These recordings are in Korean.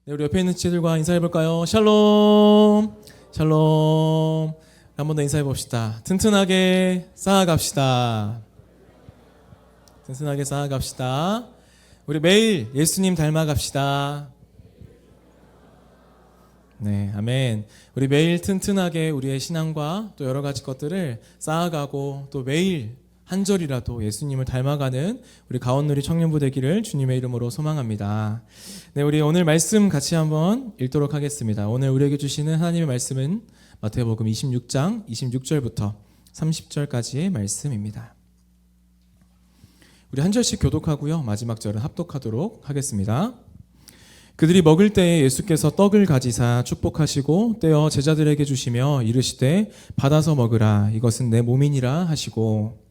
네, 우리 옆에 있는 지체들과 인사해볼까요? 샬롬! 샬롬! 한 번 더 인사해봅시다. 튼튼하게 쌓아갑시다. 튼튼하게 쌓아갑시다. 우리 매일 예수님 닮아갑시다. 네, 아멘. 우리 매일 튼튼하게 우리의 신앙과 또 여러 가지 것들을 쌓아가고 또 매일 한 절이라도 예수님을 닮아가는 우리 가온누리 청년부 되기를 주님의 이름으로 소망합니다. 네, 우리 오늘 말씀 같이 한번 읽도록 하겠습니다. 오늘 우리에게 주시는 하나님의 말씀은 마태복음 26장 26절부터 30절까지의 말씀입니다. 우리 한 절씩 교독하고요. 마지막 절은 합독하도록 하겠습니다. 그들이 먹을 때에 예수께서 떡을 가지사 축복하시고 떼어 제자들에게 주시며 이르시되 받아서 먹으라 이것은 내 몸이니라 하시고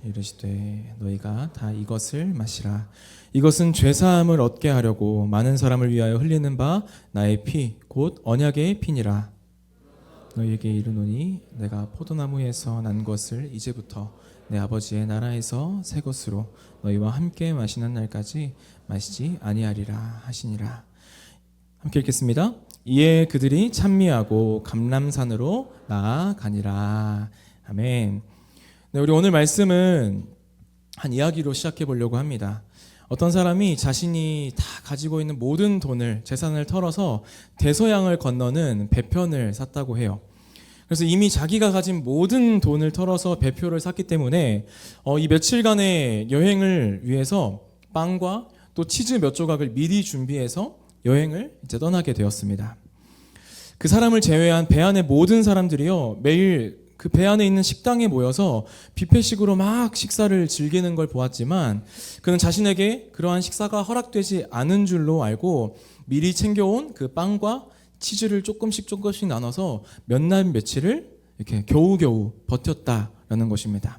이르시되 너희가 다 이것을 마시라 이것은 죄사함을 얻게 하려고 많은 사람을 위하여 흘리는 바 나의 피 곧 언약의 피니라. 너희에게 이르노니 내가 포도나무에서 난 것을 이제부터 내 아버지의 나라에서 새 것으로 너희와 함께 마시는 날까지 마시지 아니하리라 하시니라. 함께 읽겠습니다. 이에 그들이 찬미하고 감람산으로 나아가니라. 아멘. 네, 우리 오늘 말씀은 한 이야기로 시작해 보려고 합니다. 어떤 사람이 자신이 다 가지고 있는 모든 돈을, 재산을 털어서 대서양을 건너는 배편을 샀다고 해요. 그래서 이미 자기가 가진 모든 돈을 털어서 배표를 샀기 때문에 이 며칠간의 여행을 위해서 빵과 또 치즈 몇 조각을 미리 준비해서 여행을 이제 떠나게 되었습니다. 그 사람을 제외한 배 안의 모든 사람들이요, 매일 그 배 안에 있는 식당에 모여서 뷔페식으로 막 식사를 즐기는 걸 보았지만 그는 자신에게 그러한 식사가 허락되지 않은 줄로 알고 미리 챙겨온 그 빵과 치즈를 조금씩 나눠서 몇 날 며칠을 이렇게 겨우겨우 버텼다라는 것입니다.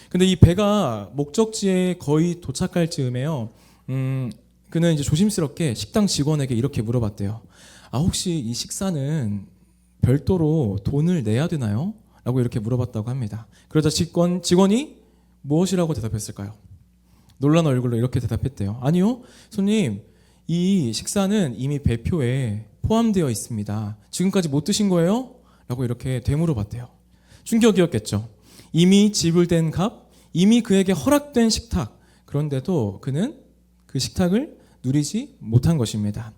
근데 이 배가 목적지에 거의 도착할 즈음에요. 그는 이제 조심스럽게 식당 직원에게 이렇게 물어봤대요. 아, 혹시 이 식사는 별도로 돈을 내야 되나요? 라고 이렇게 물어봤다고 합니다. 그러자 직원이 무엇이라고 대답했을까요? 놀란 얼굴로 이렇게 대답했대요. 아니요, 손님, 이 식사는 이미 배표에 포함되어 있습니다. 지금까지 못 드신 거예요? 라고 이렇게 되물어봤대요. 충격이었겠죠. 이미 지불된 값, 이미 그에게 허락된 식탁, 그런데도 그는 그 식탁을 누리지 못한 것입니다.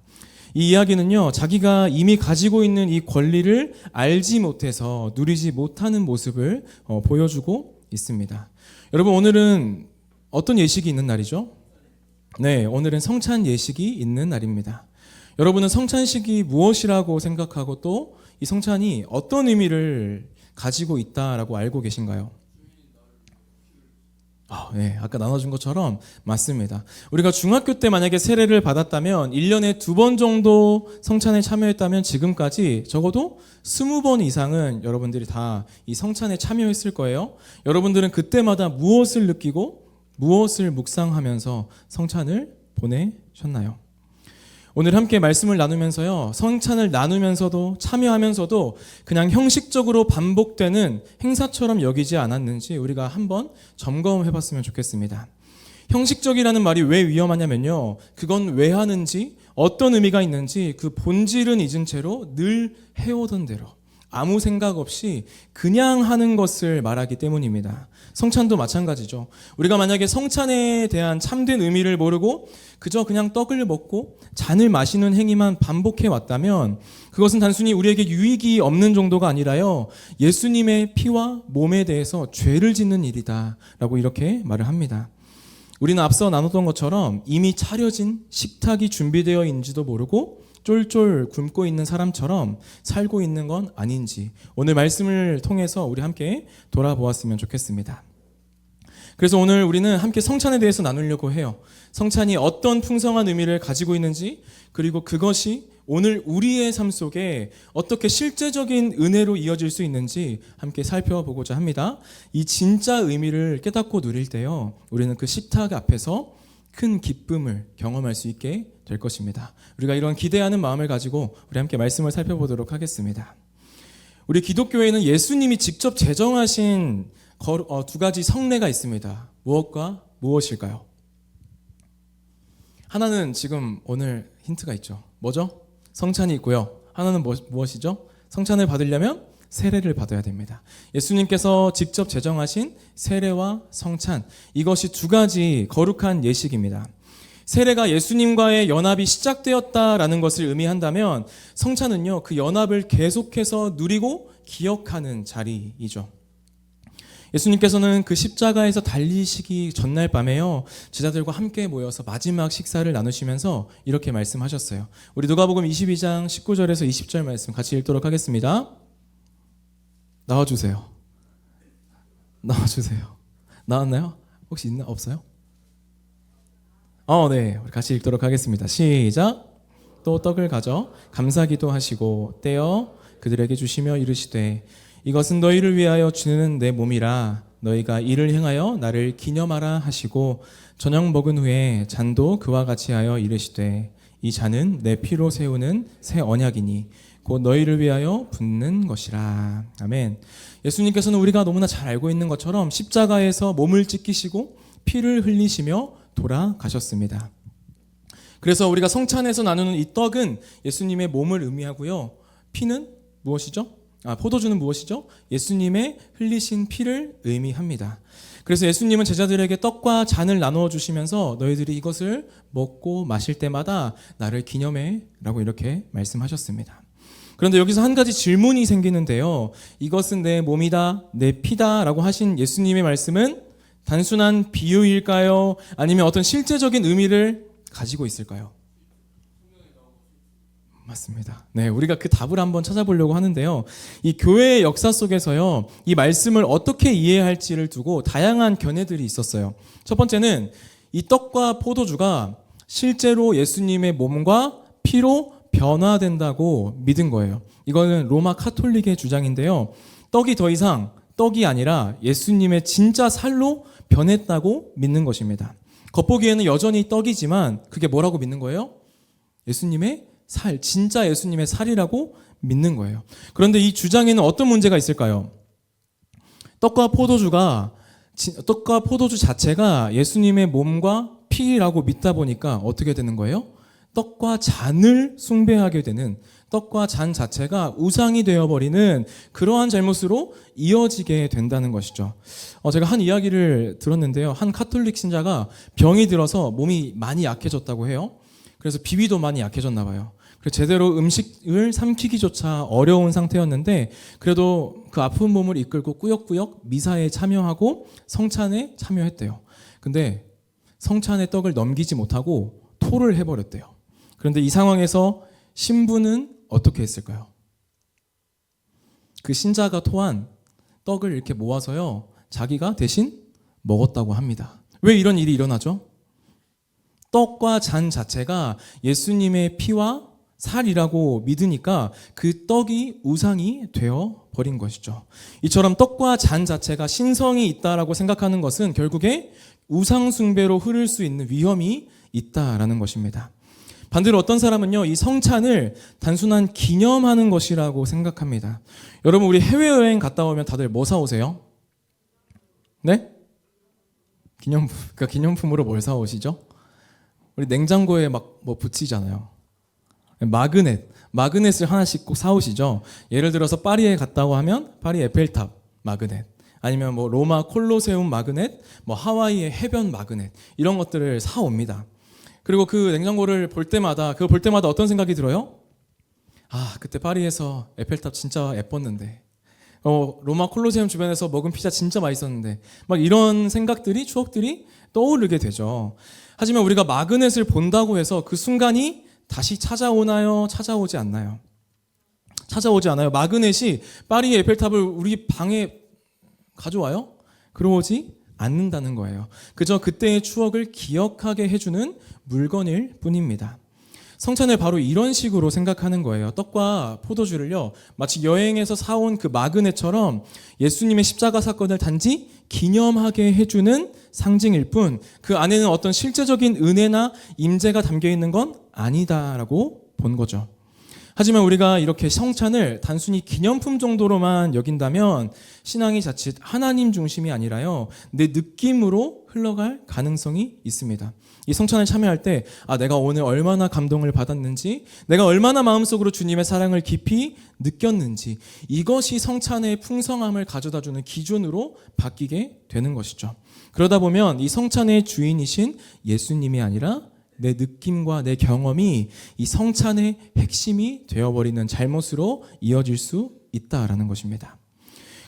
이 이야기는요, 자기가 이미 가지고 있는 이 권리를 알지 못해서 누리지 못하는 모습을 보여주고 있습니다. 여러분, 오늘은 어떤 예식이 있는 날이죠? 네, 오늘은 성찬 예식이 있는 날입니다. 여러분은 성찬식이 무엇이라고 생각하고 또 이 성찬이 어떤 의미를 가지고 있다라고 알고 계신가요? 네, 아까 나눠준 것처럼 맞습니다. 우리가 중학교 때 만약에 세례를 받았다면 1년에 2번 정도 성찬에 참여했다면 지금까지 적어도 20번 이상은 여러분들이 다 이 성찬에 참여했을 거예요. 여러분들은 그때마다 무엇을 느끼고 무엇을 묵상하면서 성찬을 보내셨나요? 오늘 함께 말씀을 나누면서요, 성찬을 나누면서도 참여하면서도 그냥 형식적으로 반복되는 행사처럼 여기지 않았는지 우리가 한번 점검해 봤으면 좋겠습니다. 형식적이라는 말이 왜 위험하냐면요, 그건 왜 하는지 어떤 의미가 있는지 그 본질은 잊은 채로 늘 해오던 대로 아무 생각 없이 그냥 하는 것을 말하기 때문입니다. 성찬도 마찬가지죠. 우리가 만약에 성찬에 대한 참된 의미를 모르고 그저 그냥 떡을 먹고 잔을 마시는 행위만 반복해 왔다면 그것은 단순히 우리에게 유익이 없는 정도가 아니라요, 예수님의 피와 몸에 대해서 죄를 짓는 일이다 라고 이렇게 말을 합니다. 우리는 앞서 나눴던 것처럼 이미 차려진 식탁이 준비되어 있는지도 모르고 쫄쫄 굶고 있는 사람처럼 살고 있는 건 아닌지 오늘 말씀을 통해서 우리 함께 돌아보았으면 좋겠습니다. 그래서 오늘 우리는 함께 성찬에 대해서 나누려고 해요. 성찬이 어떤 풍성한 의미를 가지고 있는지, 그리고 그것이 오늘 우리의 삶 속에 어떻게 실제적인 은혜로 이어질 수 있는지 함께 살펴보고자 합니다. 이 진짜 의미를 깨닫고 누릴 때요, 우리는 그 식탁 앞에서 큰 기쁨을 경험할 수 있게 될 것입니다. 우리가 이런 기대하는 마음을 가지고 우리 함께 말씀을 살펴보도록 하겠습니다. 우리 기독교에는 예수님이 직접 제정하신 두 가지 성례가 있습니다. 무엇과 무엇일까요? 하나는 지금 오늘 힌트가 있죠. 뭐죠? 성찬이 있고요. 하나는 무엇이죠? 성찬을 받으려면 세례를 받아야 됩니다. 예수님께서 직접 제정하신 세례와 성찬, 이것이 두 가지 거룩한 예식입니다. 세례가 예수님과의 연합이 시작되었다라는 것을 의미한다면 성찬은요, 그 연합을 계속해서 누리고 기억하는 자리이죠. 예수님께서는 그 십자가에서 달리시기 전날 밤에요, 제자들과 함께 모여서 마지막 식사를 나누시면서 이렇게 말씀하셨어요. 우리 누가복음 22장 19절에서 20절 말씀 같이 읽도록 하겠습니다. 나와주세요. 나왔나요? 혹시 있나? 없어요? 네. 우리 같이 읽도록 하겠습니다. 시작. 또 떡을 가져 감사기도 하시고 떼어 그들에게 주시며 이르시되 이것은 너희를 위하여 주는 내 몸이라 너희가 이를 행하여 나를 기념하라 하시고 저녁 먹은 후에 잔도 그와 같이 하여 이르시되 이 잔은 내 피로 세우는 새 언약이니 곧 너희를 위하여 붓는 것이라. 아멘. 예수님께서는 우리가 너무나 잘 알고 있는 것처럼 십자가에서 몸을 찢기시고 피를 흘리시며 돌아가셨습니다. 그래서 우리가 성찬에서 나누는 이 떡은 예수님의 몸을 의미하고요. 피는 무엇이죠? 포도주는 무엇이죠? 예수님의 흘리신 피를 의미합니다. 그래서 예수님은 제자들에게 떡과 잔을 나누어 주시면서 너희들이 이것을 먹고 마실 때마다 나를 기념해 라고 이렇게 말씀하셨습니다. 그런데 여기서 한 가지 질문이 생기는데요. 이것은 내 몸이다, 내 피다 라고 하신 예수님의 말씀은 단순한 비유일까요? 아니면 어떤 실제적인 의미를 가지고 있을까요? 맞습니다. 네, 우리가 그 답을 한번 찾아보려고 하는데요. 이 교회의 역사 속에서요, 이 말씀을 어떻게 이해해야 할지를 두고 다양한 견해들이 있었어요. 첫 번째는 이 떡과 포도주가 실제로 예수님의 몸과 피로 변화된다고 믿은 거예요. 이거는 로마 카톨릭의 주장인데요. 떡이 더 이상 떡이 아니라 예수님의 진짜 살로 변했다고 믿는 것입니다. 겉보기에는 여전히 떡이지만 그게 뭐라고 믿는 거예요? 예수님의 살, 진짜 예수님의 살이라고 믿는 거예요. 그런데 이 주장에는 어떤 문제가 있을까요? 떡과 포도주 자체가 예수님의 몸과 피라고 믿다 보니까 어떻게 되는 거예요? 떡과 잔을 숭배하게 되는, 떡과 잔 자체가 우상이 되어버리는 그러한 잘못으로 이어지게 된다는 것이죠. 제가 한 이야기를 들었는데요. 한 카톨릭 신자가 병이 들어서 몸이 많이 약해졌다고 해요. 그래서 비위도 많이 약해졌나 봐요. 그래서 제대로 음식을 삼키기조차 어려운 상태였는데 그래도 그 아픈 몸을 이끌고 꾸역꾸역 미사에 참여하고 성찬에 참여했대요. 근데 성찬의 떡을 넘기지 못하고 토를 해버렸대요. 그런데 이 상황에서 신부는 어떻게 했을까요? 그 신자가 토한 떡을 이렇게 모아서요, 자기가 대신 먹었다고 합니다. 왜 이런 일이 일어나죠? 떡과 잔 자체가 예수님의 피와 살이라고 믿으니까 그 떡이 우상이 되어 버린 것이죠. 이처럼 떡과 잔 자체가 신성이 있다라고 생각하는 것은 결국에 우상 숭배로 흐를 수 있는 위험이 있다라는 것입니다. 반대로 어떤 사람은요, 이 성찬을 단순한 기념하는 것이라고 생각합니다. 여러분, 우리 해외여행 갔다 오면 다들 뭐 사오세요? 네? 기념품으로 뭘 사오시죠? 우리 냉장고에 막 뭐 붙이잖아요. 마그넷을 하나씩 꼭 사오시죠. 예를 들어서 파리에 갔다고 하면 파리 에펠탑 마그넷, 아니면 뭐 로마 콜로세움 마그넷, 뭐 하와이의 해변 마그넷, 이런 것들을 사옵니다. 그리고 그 냉장고를 볼 때마다 어떤 생각이 들어요? 그때 파리에서 에펠탑 진짜 예뻤는데, 로마 콜로세움 주변에서 먹은 피자 진짜 맛있었는데, 막 이런 생각들이, 추억들이 떠오르게 되죠. 하지만 우리가 마그넷을 본다고 해서 그 순간이 다시 찾아오나요? 찾아오지 않나요? 찾아오지 않아요. 마그넷이 파리의 에펠탑을 우리 방에 가져와요? 그러지 않는다는 거예요. 그저 그때의 추억을 기억하게 해주는 물건일 뿐입니다. 성찬을 바로 이런 식으로 생각하는 거예요. 떡과 포도주를요, 마치 여행에서 사온 그 마그넷처럼 예수님의 십자가 사건을 단지 기념하게 해주는 상징일 뿐, 그 안에는 어떤 실제적인 은혜나 임재가 담겨 있는 건 아니다라고 본 거죠. 하지만 우리가 이렇게 성찬을 단순히 기념품 정도로만 여긴다면 신앙이 자칫 하나님 중심이 아니라요, 내 느낌으로 흘러갈 가능성이 있습니다. 이 성찬을 참여할 때 내가 오늘 얼마나 감동을 받았는지, 내가 얼마나 마음속으로 주님의 사랑을 깊이 느꼈는지, 이것이 성찬의 풍성함을 가져다주는 기준으로 바뀌게 되는 것이죠. 그러다 보면 이 성찬의 주인이신 예수님이 아니라 내 느낌과 내 경험이 이 성찬의 핵심이 되어버리는 잘못으로 이어질 수 있다라는 것입니다.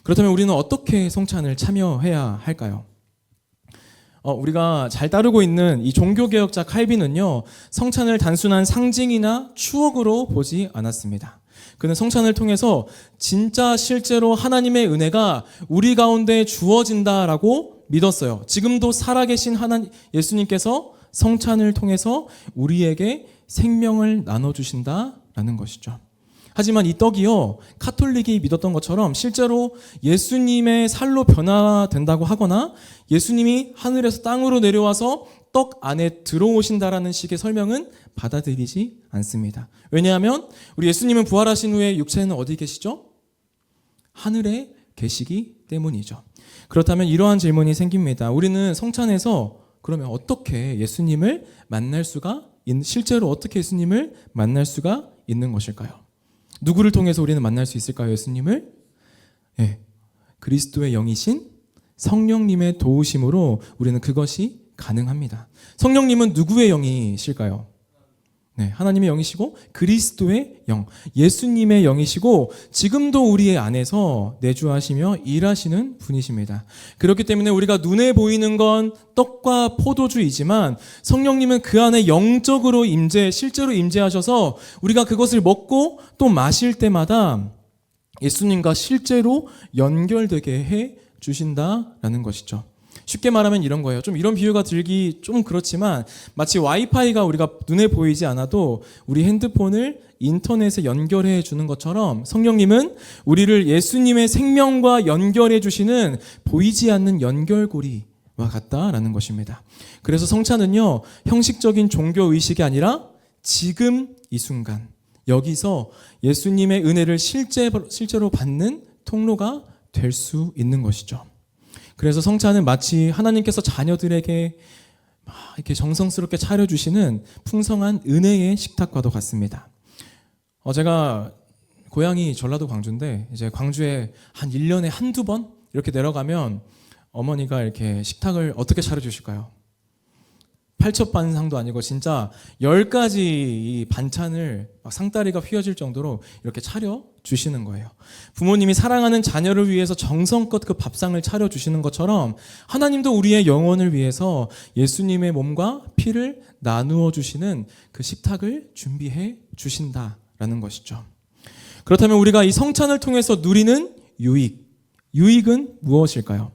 그렇다면 우리는 어떻게 성찬을 참여해야 할까요? 우리가 잘 따르고 있는 이 종교개혁자 칼빈은요, 성찬을 단순한 상징이나 추억으로 보지 않았습니다. 그는 성찬을 통해서 진짜 실제로 하나님의 은혜가 우리 가운데 주어진다라고 믿었어요. 지금도 살아계신 예수님께서 성찬을 통해서 우리에게 생명을 나눠주신다라는 것이죠. 하지만 이 떡이요, 카톨릭이 믿었던 것처럼 실제로 예수님의 살로 변화된다고 하거나 예수님이 하늘에서 땅으로 내려와서 떡 안에 들어오신다라는 식의 설명은 받아들이지 않습니다. 왜냐하면 우리 예수님은 부활하신 후에 육체는 어디 계시죠? 하늘에 계시기 때문이죠. 그렇다면 이러한 질문이 생깁니다. 우리는 성찬에서 그러면 어떻게 예수님을 만날 수가, 실제로 어떻게 예수님을 만날 수가 있는 것일까요? 누구를 통해서 우리는 만날 수 있을까요, 예수님을? 그리스도의 영이신 성령님의 도우심으로 우리는 그것이 가능합니다. 성령님은 누구의 영이실까요? 하나님의 영이시고 그리스도의 영, 예수님의 영이시고 지금도 우리의 안에서 내주하시며 일하시는 분이십니다. 그렇기 때문에 우리가 눈에 보이는 건 떡과 포도주이지만 성령님은 그 안에 영적으로 실제로 임재하셔서 우리가 그것을 먹고 또 마실 때마다 예수님과 실제로 연결되게 해 주신다라는 것이죠. 쉽게 말하면 이런 거예요. 좀 이런 비유가 들기 좀 그렇지만 마치 와이파이가 우리가 눈에 보이지 않아도 우리 핸드폰을 인터넷에 연결해 주는 것처럼 성령님은 우리를 예수님의 생명과 연결해 주시는 보이지 않는 연결고리와 같다라는 것입니다. 그래서 성찬은요, 형식적인 종교 의식이 아니라 지금 이 순간 여기서 예수님의 은혜를 실제로 받는 통로가 될 수 있는 것이죠. 그래서 성찬은 마치 하나님께서 자녀들에게 이렇게 정성스럽게 차려주시는 풍성한 은혜의 식탁과도 같습니다. 제가 고향이 전라도 광주인데 이제 광주에 한 1년에 한두 번 이렇게 내려가면 어머니가 이렇게 식탁을 어떻게 차려주실까요? 팔첩반상도 아니고 진짜 10가지 이 반찬을 막 상다리가 휘어질 정도로 이렇게 차려주시는 거예요. 부모님이 사랑하는 자녀를 위해서 정성껏 그 밥상을 차려주시는 것처럼 하나님도 우리의 영혼을 위해서 예수님의 몸과 피를 나누어 주시는 그 식탁을 준비해 주신다라는 것이죠. 그렇다면 우리가 이 성찬을 통해서 누리는 유익은 무엇일까요?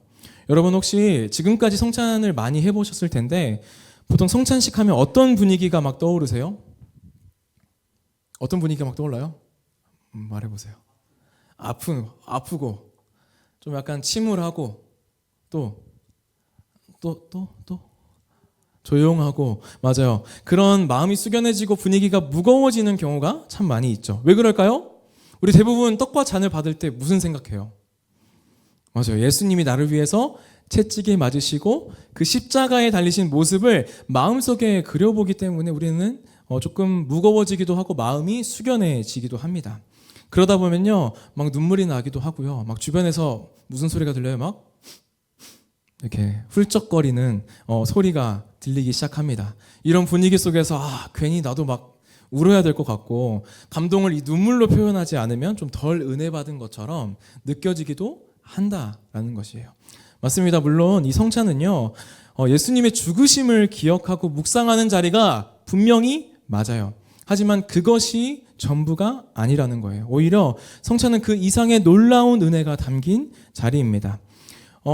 여러분 혹시 지금까지 성찬을 많이 해보셨을 텐데 보통 성찬식 하면 어떤 분위기가 막 떠오르세요? 어떤 분위기가 막 떠올라요? 말해보세요. 아프고 좀 약간 침울하고 또 조용하고, 맞아요. 그런 마음이 숙연해지고 분위기가 무거워지는 경우가 참 많이 있죠. 왜 그럴까요? 우리 대부분 떡과 잔을 받을 때 무슨 생각해요? 맞아요. 예수님이 나를 위해서 채찍에 맞으시고 그 십자가에 달리신 모습을 마음속에 그려보기 때문에 우리는 조금 무거워지기도 하고 마음이 숙연해지기도 합니다. 그러다 보면요, 막 눈물이 나기도 하고요. 막 주변에서 무슨 소리가 들려요? 막 이렇게 훌쩍거리는 소리가 들리기 시작합니다. 이런 분위기 속에서 괜히 나도 막 울어야 될 것 같고 감동을 이 눈물로 표현하지 않으면 좀 덜 은혜 받은 것처럼 느껴지기도 한다라는 것이에요. 맞습니다. 물론 이 성찬은요, 예수님의 죽으심을 기억하고 묵상하는 자리가 분명히 맞아요. 하지만 그것이 전부가 아니라는 거예요. 오히려 성찬은 그 이상의 놀라운 은혜가 담긴 자리입니다.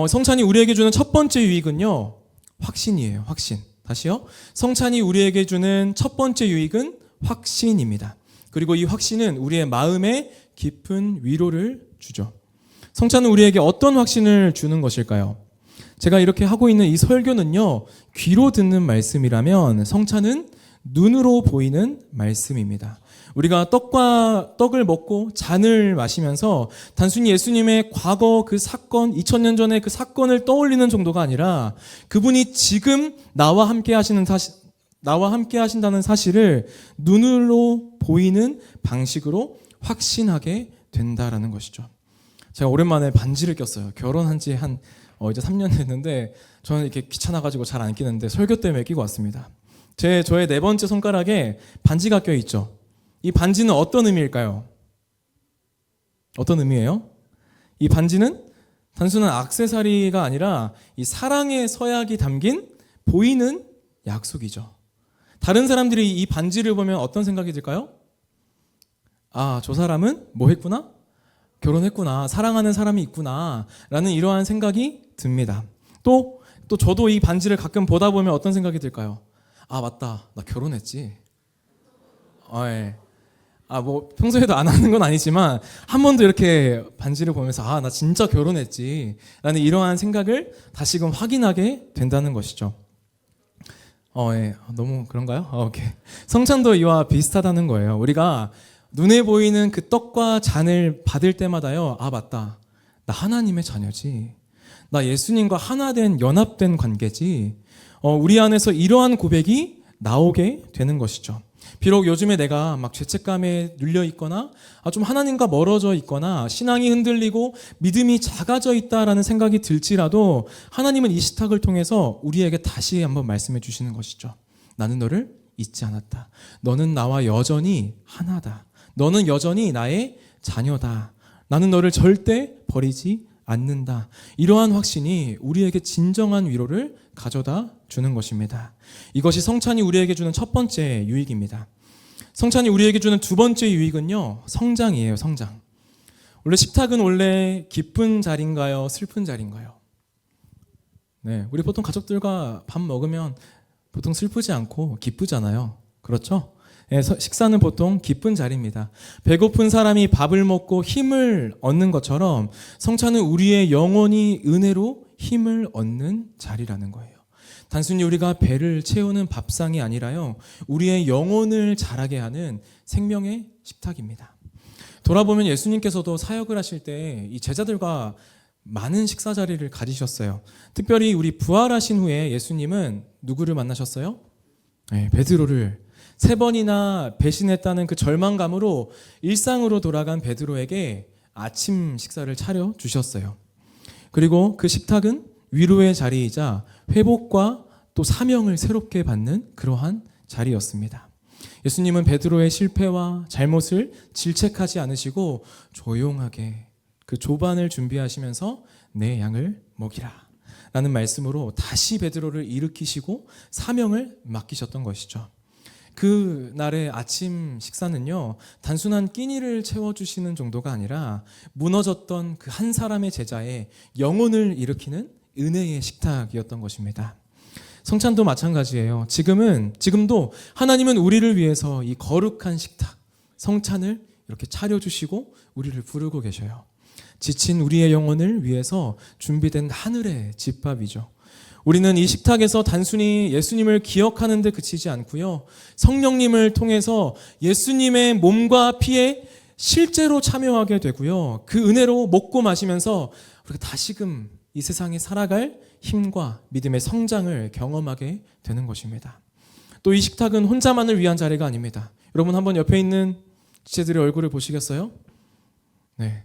성찬이 우리에게 주는 첫 번째 유익은요, 확신이에요. 확신. 다시요. 성찬이 우리에게 주는 첫 번째 유익은 확신입니다. 그리고 이 확신은 우리의 마음에 깊은 위로를 주죠. 성찬은 우리에게 어떤 확신을 주는 것일까요? 제가 이렇게 하고 있는 이 설교는요, 귀로 듣는 말씀이라면 성찬은 눈으로 보이는 말씀입니다. 우리가 떡을 먹고 잔을 마시면서 단순히 예수님의 과거 그 사건, 2000년 전의 그 사건을 떠올리는 정도가 아니라 그분이 지금 나와 함께 하신다는 사실을 눈으로 보이는 방식으로 확신하게 된다라는 것이죠. 제가 오랜만에 반지를 꼈어요. 결혼한 지 이제 3년 됐는데 저는 이렇게 귀찮아가지고 잘 안 끼는데 설교 때문에 끼고 왔습니다. 저의 네 번째 손가락에 반지가 껴 있죠. 이 반지는 어떤 의미일까요? 어떤 의미예요? 이 반지는 단순한 액세서리가 아니라 이 사랑의 서약이 담긴 보이는 약속이죠. 다른 사람들이 이 반지를 보면 어떤 생각이 들까요? 아, 저 사람은 뭐 했구나? 결혼했구나. 사랑하는 사람이 있구나. 라는 이러한 생각이 듭니다. 또 저도 이 반지를 가끔 보다 보면 어떤 생각이 들까요? 아, 맞다. 나 결혼했지. 예. 뭐 평소에도 안 하는 건 아니지만 한 번도 이렇게 반지를 보면서 나 진짜 결혼했지. 라는 이러한 생각을 다시금 확인하게 된다는 것이죠. 예. 너무 그런가요? 오케이. 성찬도 이와 비슷하다는 거예요. 우리가 눈에 보이는 그 떡과 잔을 받을 때마다요. 아, 맞다. 나 하나님의 자녀지. 나 예수님과 하나된 연합된 관계지. 우리 안에서 이러한 고백이 나오게 되는 것이죠. 비록 요즘에 내가 막 죄책감에 눌려 있거나 좀 하나님과 멀어져 있거나 신앙이 흔들리고 믿음이 작아져 있다라는 생각이 들지라도 하나님은 이 식탁을 통해서 우리에게 다시 한번 말씀해 주시는 것이죠. 나는 너를 잊지 않았다. 너는 나와 여전히 하나다. 너는 여전히 나의 자녀다. 나는 너를 절대 버리지 않는다. 이러한 확신이 우리에게 진정한 위로를 가져다 주는 것입니다. 이것이 성찬이 우리에게 주는 첫 번째 유익입니다. 성찬이 우리에게 주는 두 번째 유익은요, 성장이에요. 성장. 원래 식탁은 원래 기쁜 자리인가요? 슬픈 자리인가요? 네, 우리 보통 가족들과 밥 먹으면 보통 슬프지 않고 기쁘잖아요. 그렇죠? 네, 식사는 보통 기쁜 자리입니다. 배고픈 사람이 밥을 먹고 힘을 얻는 것처럼 성찬은 우리의 영혼이 은혜로 힘을 얻는 자리라는 거예요. 단순히 우리가 배를 채우는 밥상이 아니라요, 우리의 영혼을 자라게 하는 생명의 식탁입니다. 돌아보면 예수님께서도 사역을 하실 때 이 제자들과 많은 식사 자리를 가지셨어요. 특별히 우리 부활하신 후에 예수님은 누구를 만나셨어요? 네, 베드로를 3번이나 배신했다는 그 절망감으로 일상으로 돌아간 베드로에게 아침 식사를 차려 주셨어요. 그리고 그 식탁은 위로의 자리이자 회복과 또 사명을 새롭게 받는 그러한 자리였습니다. 예수님은 베드로의 실패와 잘못을 질책하지 않으시고 조용하게 그 조반을 준비하시면서 내 양을 먹이라 라는 말씀으로 다시 베드로를 일으키시고 사명을 맡기셨던 것이죠. 그 날의 아침 식사는요, 단순한 끼니를 채워주시는 정도가 아니라 무너졌던 그 한 사람의 제자의 영혼을 일으키는 은혜의 식탁이었던 것입니다. 성찬도 마찬가지예요. 지금도 하나님은 우리를 위해서 이 거룩한 식탁, 성찬을 이렇게 차려주시고 우리를 부르고 계셔요. 지친 우리의 영혼을 위해서 준비된 하늘의 집밥이죠. 우리는 이 식탁에서 단순히 예수님을 기억하는 데 그치지 않고요, 성령님을 통해서 예수님의 몸과 피에 실제로 참여하게 되고요, 그 은혜로 먹고 마시면서 우리가 다시금 이 세상에 살아갈 힘과 믿음의 성장을 경험하게 되는 것입니다. 또 이 식탁은 혼자만을 위한 자리가 아닙니다. 여러분 한번 옆에 있는 지체들의 얼굴을 보시겠어요? 네.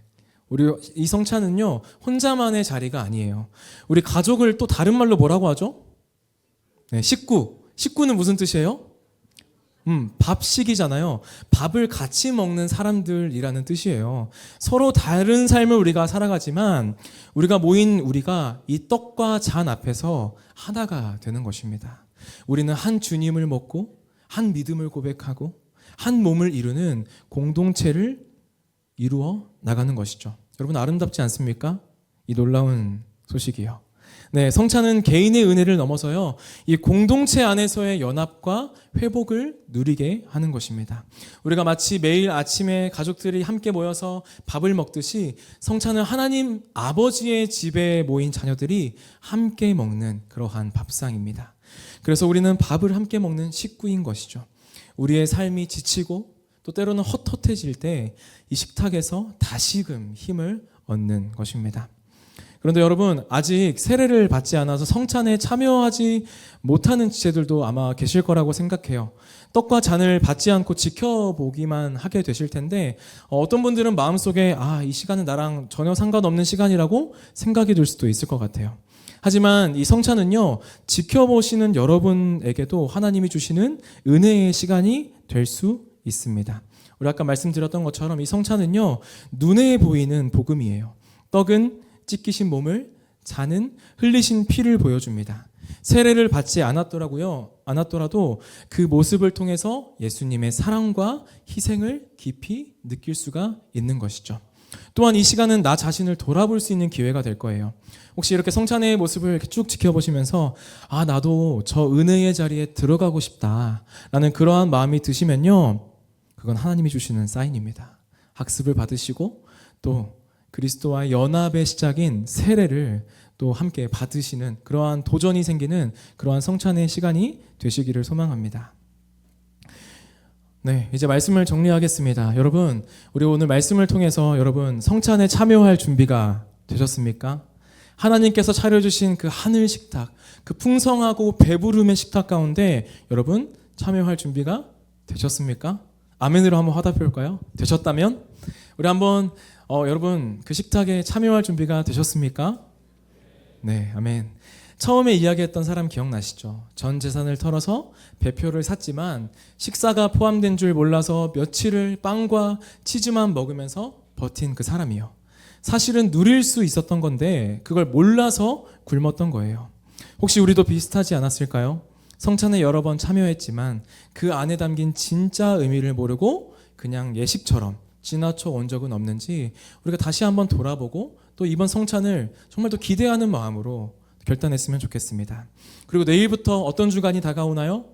우리 이 성찬은요, 혼자만의 자리가 아니에요. 우리 가족을 또 다른 말로 뭐라고 하죠? 네, 식구. 식구는 무슨 뜻이에요? 밥식이잖아요. 밥을 같이 먹는 사람들이라는 뜻이에요. 서로 다른 삶을 우리가 살아가지만 우리가 모인 우리가 이 떡과 잔 앞에서 하나가 되는 것입니다. 우리는 한 주님을 먹고 한 믿음을 고백하고 한 몸을 이루는 공동체를 이루어 나가는 것이죠. 여러분 아름답지 않습니까? 이 놀라운 소식이요. 네, 성찬은 개인의 은혜를 넘어서요, 이 공동체 안에서의 연합과 회복을 누리게 하는 것입니다. 우리가 마치 매일 아침에 가족들이 함께 모여서 밥을 먹듯이 성찬은 하나님 아버지의 집에 모인 자녀들이 함께 먹는 그러한 밥상입니다. 그래서 우리는 밥을 함께 먹는 식구인 것이죠. 우리의 삶이 지치고 또 때로는 헛헛해질 때 이 식탁에서 다시금 힘을 얻는 것입니다. 그런데 여러분, 아직 세례를 받지 않아서 성찬에 참여하지 못하는 지체들도 아마 계실 거라고 생각해요. 떡과 잔을 받지 않고 지켜보기만 하게 되실 텐데 어떤 분들은 마음속에 이 시간은 나랑 전혀 상관없는 시간이라고 생각이 들 수도 있을 것 같아요. 하지만 이 성찬은요, 지켜보시는 여러분에게도 하나님이 주시는 은혜의 시간이 될 수 있습니다. 우리 아까 말씀드렸던 것처럼 이 성찬은요, 눈에 보이는 복음이에요. 떡은 찢기신 몸을, 잔은 흘리신 피를 보여줍니다. 세례를 받지 않았더라도 그 모습을 통해서 예수님의 사랑과 희생을 깊이 느낄 수가 있는 것이죠. 또한 이 시간은 나 자신을 돌아볼 수 있는 기회가 될 거예요. 혹시 이렇게 성찬의 모습을 이렇게 쭉 지켜보시면서 나도 저 은혜의 자리에 들어가고 싶다라는 그러한 마음이 드시면요, 그건 하나님이 주시는 사인입니다. 학습을 받으시고 또 그리스도와의 연합의 시작인 세례를 또 함께 받으시는 그러한 도전이 생기는 그러한 성찬의 시간이 되시기를 소망합니다. 네, 이제 말씀을 정리하겠습니다. 여러분, 우리 오늘 말씀을 통해서 여러분 성찬에 참여할 준비가 되셨습니까? 하나님께서 차려주신 그 하늘 식탁, 그 풍성하고 배부름의 식탁 가운데 여러분 참여할 준비가 되셨습니까? 아멘으로 한번 화답해 볼까요? 되셨다면 우리 한번 여러분 그 식탁에 참여할 준비가 되셨습니까? 네, 아멘. 처음에 이야기했던 사람 기억나시죠? 전 재산을 털어서 배표를 샀지만 식사가 포함된 줄 몰라서 며칠을 빵과 치즈만 먹으면서 버틴 그 사람이요. 사실은 누릴 수 있었던 건데 그걸 몰라서 굶었던 거예요. 혹시 우리도 비슷하지 않았을까요? 성찬에 여러 번 참여했지만 그 안에 담긴 진짜 의미를 모르고 그냥 예식처럼 지나쳐 온 적은 없는지 우리가 다시 한번 돌아보고 또 이번 성찬을 정말 더 기대하는 마음으로 결단했으면 좋겠습니다. 그리고 내일부터 어떤 주간이 다가오나요?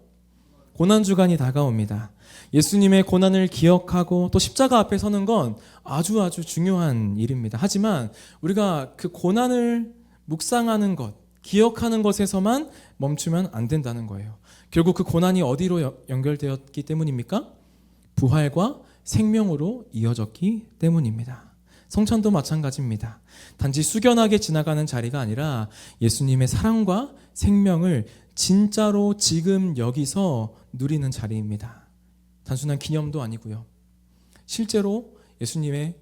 고난주간이 다가옵니다. 예수님의 고난을 기억하고 또 십자가 앞에 서는 건 아주 중요한 일입니다. 하지만 우리가 그 고난을 묵상하는 것, 기억하는 것에서만 멈추면 안 된다는 거예요. 결국 그 고난이 어디로 연결되었기 때문입니까? 부활과 생명으로 이어졌기 때문입니다. 성찬도 마찬가지입니다. 단지 숙연하게 지나가는 자리가 아니라 예수님의 사랑과 생명을 진짜로 지금 여기서 누리는 자리입니다. 단순한 기념도 아니고요. 실제로 예수님의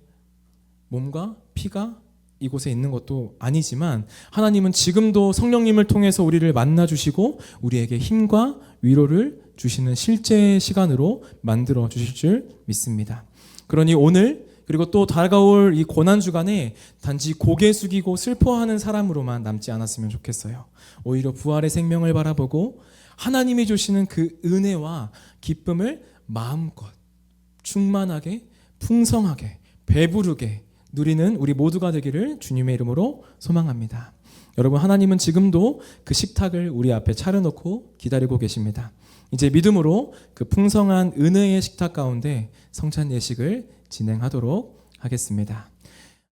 몸과 피가 이곳에 있는 것도 아니지만 하나님은 지금도 성령님을 통해서 우리를 만나주시고 우리에게 힘과 위로를 주시는 실제 시간으로 만들어 주실 줄 믿습니다. 그러니 오늘 그리고 또 다가올 이 고난주간에 단지 고개 숙이고 슬퍼하는 사람으로만 남지 않았으면 좋겠어요. 오히려 부활의 생명을 바라보고 하나님이 주시는 그 은혜와 기쁨을 마음껏 충만하게 풍성하게 배부르게 누리는 우리 모두가 되기를 주님의 이름으로 소망합니다. 여러분, 하나님은 지금도 그 식탁을 우리 앞에 차려놓고 기다리고 계십니다. 이제 믿음으로 그 풍성한 은혜의 식탁 가운데 성찬 예식을 진행하도록 하겠습니다.